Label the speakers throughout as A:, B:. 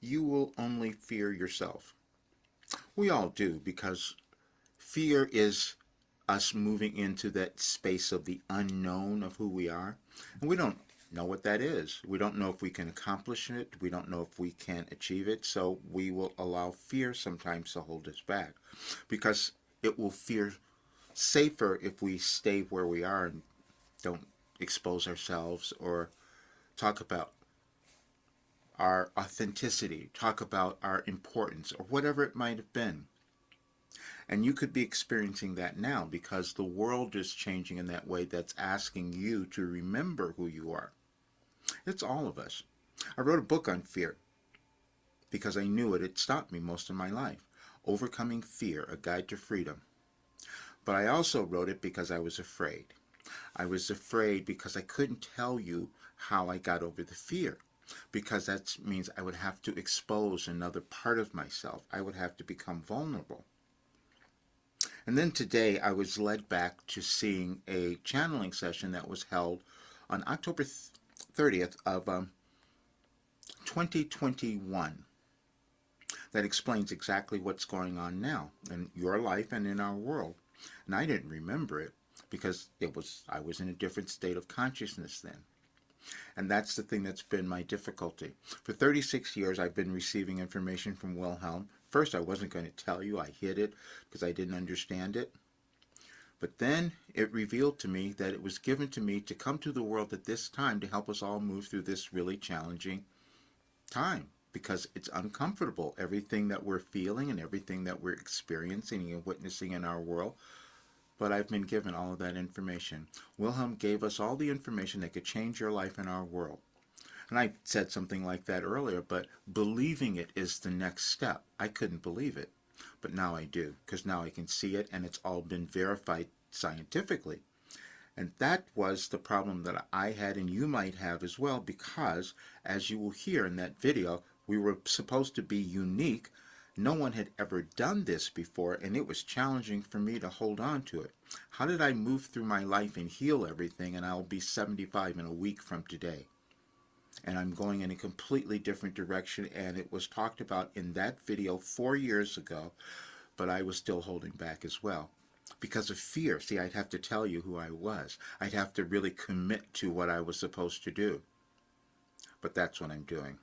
A: you will only fear yourself. We all do, because fear is us moving into that space of the unknown of who we are. And we don't know what that is. We don't know if we can accomplish it. We don't know if we can achieve it. So we will allow fear sometimes to hold us back, because it will feel safer if we stay where we are and don't expose ourselves or talk about our authenticity, talk about our importance, or whatever it might have been. And you could be experiencing that now, because the world is changing in that way that's asking you to remember who you are. It's all of us. I wrote a book on fear because I knew it had stopped me most of my life. Overcoming Fear, A Guide to Freedom. But I also wrote it because I was afraid. I was afraid because I couldn't tell you how I got over the fear, because that means I would have to expose another part of myself. I would have to become vulnerable. And then today I was led back to seeing a channeling session that was held on October 30th of 2021 that explains exactly what's going on now in your life and in our world. And I didn't remember it because I was in a different state of consciousness then. And that's the thing that's been my difficulty. For 36 years, I've been receiving information from Wilhelm. First, I wasn't going to tell you. I hid it because I didn't understand it. But then it revealed to me that it was given to me to come to the world at this time to help us all move through this really challenging time, because it's uncomfortable. Everything that we're feeling and everything that we're experiencing and witnessing in our world. But I've been given all of that information. Wilhelm gave us all the information that could change your life and our world. And I said something like that earlier, but believing it is the next step. I couldn't believe it, but now I do, because now I can see it, and it's all been verified scientifically. And that was the problem that I had, and you might have as well, because as you will hear in that video, we were supposed to be unique. No one had ever done this before, and it was challenging for me to hold on to it. How did I move through my life and heal everything, and I'll be 75 in a week from today? And I'm going in a completely different direction, and it was talked about in that video 4 years ago, but I was still holding back as well. Because of fear. See, I'd have to tell you who I was. I'd have to really commit to what I was supposed to do. But that's what I'm doing.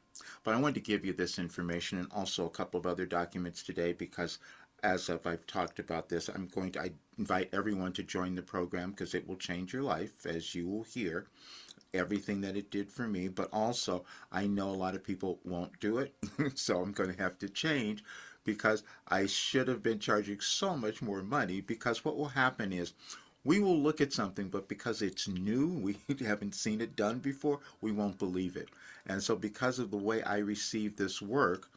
A: But I wanted to give you this information and also a couple of other documents today, because as I've talked about this, I invite everyone to join the program, because it will change your life, as you will hear everything that it did for me. But also, I know a lot of people won't do it, so I'm going to have to change, because I should have been charging so much more money. Because what will happen is, we will look at something, but because it's new, we haven't seen it done before, we won't believe it. And so because of the way I receive this work,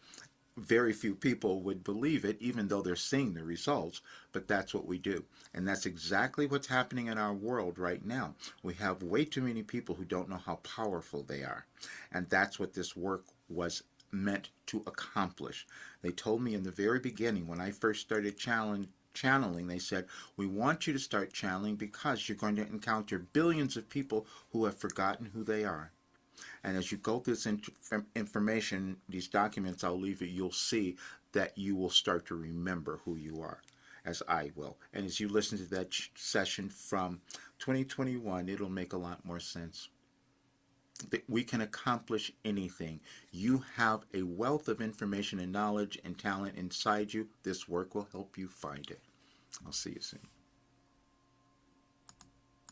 A: very few people would believe it, even though they're seeing the results. But that's what we do. And that's exactly what's happening in our world right now. We have way too many people who don't know how powerful they are. And that's what this work was meant to accomplish. They told me in the very beginning, when I first started channeling, they said, we want you to start channeling because you're going to encounter billions of people who have forgotten who they are. And as you go through this information, these documents I'll leave you, you'll see that you will start to remember who you are, as I will. And as you listen to that session from 2021, it'll make a lot more sense. That we can accomplish anything. You have a wealth of information and knowledge and talent inside you. This work will help you find it. I'll see you soon.